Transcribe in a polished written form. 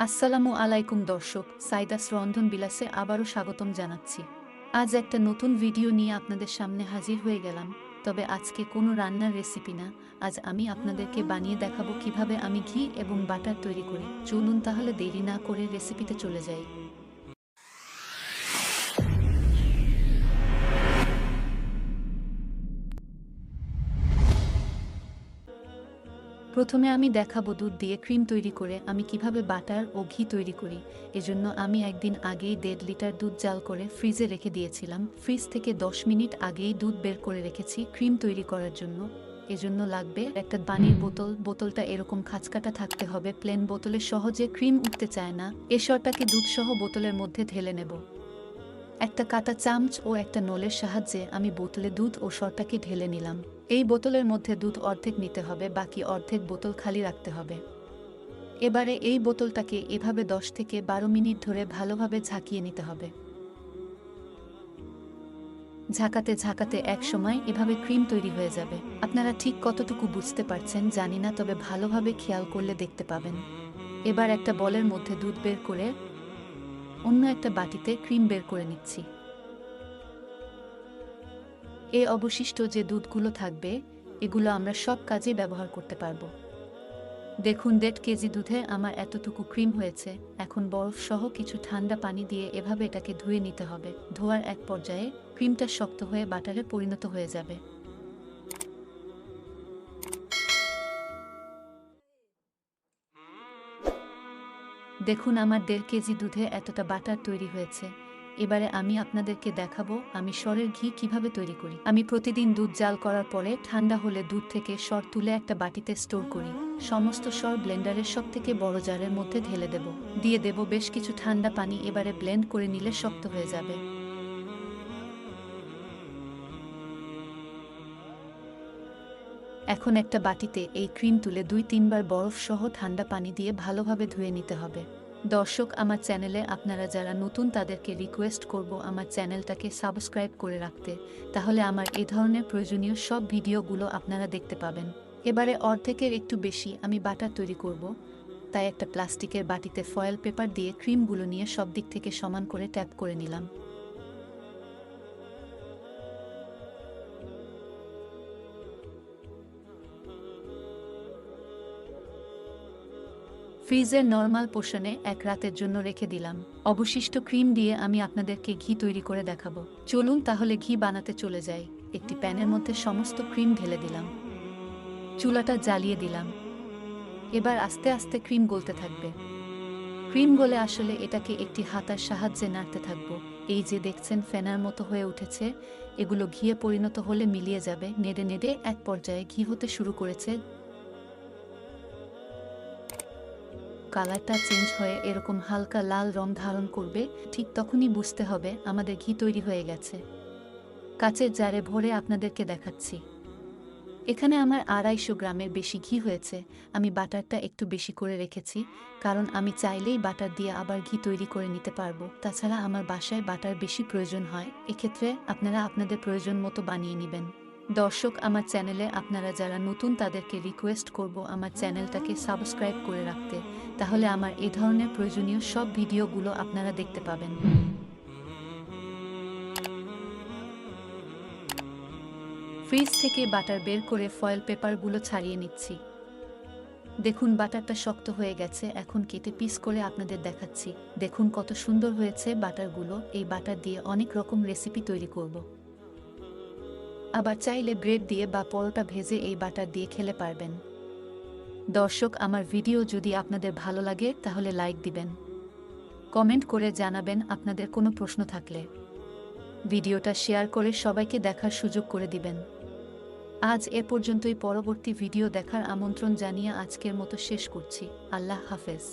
আসসালামু আলাইকুম দর্শক, সাইদাস রন্ধন বিলাসে আবারও স্বাগতম জানাচ্ছি। আজ একটা নতুন ভিডিও নিয়ে আপনাদের সামনে হাজির হয়ে গেলাম। তবে আজকে কোনো রান্নার রেসিপি না, আজ আমি আপনাদেরকে বানিয়ে দেখাবো কিভাবে আমি ঘি এবং বাটার তৈরি করি। চলুন তাহলে দেরি না করে রেসিপিতে চলে যাই। প্রথমে আমি দেখাবো দুধ দিয়ে ক্রিম তৈরি করে আমি কিভাবে বাটার ও ঘি তৈরি করি। এজন্য আমি একদিন আগেই 1.5 লিটার দুধ জাল করে ফ্রিজে রেখে দিয়েছিলাম। ফ্রিজ থেকে 10 মিনিট আগেই দুধ বের করে রেখেছি ক্রিম তৈরি করার জন্য। এজন্য লাগবে একটা পানির বোতল। বোতলটা এরকম খাঁজকাটা থাকতে হবে, প্লেন বোতলে সহজে ক্রিম উঠতে চায় না। এসরটাকে দুধসহ বোতলের মধ্যে ঢেলে নেব। একটা কাঁটা চামচ ও একটা নলের সাহায্যে আমি বোতলে দুধ ও সরটাকে ঢেলে নিলাম। এই বোতলের মধ্যে দুধ অর্ধেক নিতে হবে, বাকি অর্ধেক বোতল খালি রাখতে হবে। এবারে এই বোতলটাকে এভাবে 10 থেকে 12 মিনিট ধরে ভালোভাবে ঝাঁকিয়ে নিতে হবে। ঝাঁকাতে ঝাঁকাতে এক সময় এভাবে ক্রিম তৈরি হয়ে যাবে। আপনারা ঠিক কতটুকু বুঝতে পারছেন জানি না, তবে ভালোভাবে খেয়াল করলে দেখতে পাবেন। এবার একটা বলের মধ্যে দুধ বের করে অন্য একটা বাটিতে ক্রিম বের করে নিচ্ছি। এই অবশিষ্ট যে দুধগুলো থাকবে এগুলো আমরা সব কাজে ব্যবহার করতে পারবো। দেখুন 1.5 কেজি দুধে আমার এতটুকু ক্রিম হয়েছে। এখন বরফ সহ কিছু ঠান্ডা পানি দিয়ে এভাবে এটাকে ধুয়ে নিতে হবে। ধোয়ার এক পর্যায়ে ক্রিমটা শক্ত হয়ে বাটারে পরিণত হয়ে যাবে। দেখুন আমার 1.5 কেজি দুধে এতটা বাটার তৈরি হয়েছে। এবারে আমি আপনাদেরকে দেখাবো আমি সরের ঘি কিভাবে তৈরি করি। আমি প্রতিদিন দুধ জাল করার পরে ঠান্ডা হলে দুধ থেকে সর তুলে একটা বাটিতে স্টোর করি। সমস্ত সর ব্লেন্ডারের সবথেকে বড় জারের মধ্যে ঢেলে দেব। দিয়ে দেব বেশ কিছু ঠান্ডা পানি। এবারে ব্লেন্ড করে নিলে শক্ত হয়ে যাবে। এখন একটা বাটিতে এই ক্রিম তুলে 2-3 বার বরফ সহ ঠান্ডা পানি দিয়ে ভালোভাবে ধুয়ে নিতে হবে। দর্শক, আমার চ্যানেলে আপনারা যারা নতুন তাদেরকে রিকোয়েস্ট করব আমার চ্যানেলটাকে সাবস্ক্রাইব করে রাখতে, তাহলে আমার এই ধরনের প্রয়োজনীয় সব ভিডিওগুলো আপনারা দেখতে পাবেন। এবারে অর্ধেকের একটু বেশি আমি বাটার তৈরি করব, তাই একটা প্লাস্টিকের বাটিতে ফয়েল পেপার দিয়ে ক্রিমগুলো নিয়ে সব দিক থেকে সমান করে ট্যাপ করে নিলাম। ফ্রিজের নরমাল পোর্শনে 1 রাতের জন্য রেখে দিলাম। অবশিষ্ট ক্রিম দিয়ে আমি আপনাদেরকে ঘি তৈরি করে দেখাবো। চলুন তাহলে ঘি বানাতে চলে যাই। একটি প্যানের মধ্যে সমস্ত ক্রিম ঢেলে দিলাম। চুলাটা জ্বালিয়ে দিলাম। এবার আস্তে আস্তে ক্রিম গলতে থাকবে। ক্রিম গলে আসলে এটাকে একটি হাতার সাহায্যে নাড়তে থাকবো। এই যে দেখছেন ফেনার মতো হয়ে উঠেছে, এগুলো ঘিয়ে পরিণত হলে মিলিয়ে যাবে। নেড়ে নেড়ে এক পর্যায়ে ঘি হতে শুরু করেছে। কালারটা চেঞ্জ হয়ে এরকম হালকা লাল রং ধারণ করবে। ঠিক তখনই বুঝতে হবে আমাদের ঘি তৈরি হয়ে গেছে। কাচের জারে ভরে আপনাদেরকে দেখাচ্ছি। এখানে আমার 250 গ্রামের বেশি ঘি হয়েছে। আমি বাটারটা একটু বেশি করে রেখেছি, কারণ আমি চাইলেই বাটার দিয়ে আবার ঘি তৈরি করে নিতে পারবো। তাছাড়া আমার বাসায় বাটার বেশি প্রয়োজন হয়, এক্ষেত্রে আপনারা আপনাদের প্রয়োজন মতো বানিয়ে নেবেন। দর্শক, আমার চ্যানেলে আপনারা যারা নতুন তাদেরকে রিকোয়েস্ট করব আমার চ্যানেলটাকে সাবস্ক্রাইব করে রাখতে, তাহলে আমার এ ধরনের প্রয়োজনীয় সব ভিডিওগুলো আপনারা দেখতে পাবেন। ফ্রিজ থেকে বাটার বের করে ফয়েল পেপারগুলো ছাড়িয়ে নিচ্ছি। দেখুন বাটারটা শক্ত হয়ে গেছে। এখন কেটে পিস করে আপনাদের দেখাচ্ছি। দেখুন কত সুন্দর হয়েছে বাটারগুলো। এই বাটার দিয়ে অনেক রকম রেসিপি তৈরি করব। আবার চাইলে ব্রেড দিয়ে বা পরোটা ভেজে এই বাটার দিয়ে খেলে পারবেন। দর্শক, আমার ভিডিও যদি আপনাদের ভালো লাগে তাহলে লাইক দিবেন, কমেন্ট করে জানাবেন আপনাদের কোনো প্রশ্ন থাকলে। ভিডিওটা শেয়ার করে সবাইকে দেখার সুযোগ করে দিবেন। আজ এ পর্যন্তই। পরবর্তী ভিডিও দেখার আমন্ত্রণ জানিয়ে আজকের মতো শেষ করছি। আল্লাহ হাফেজ।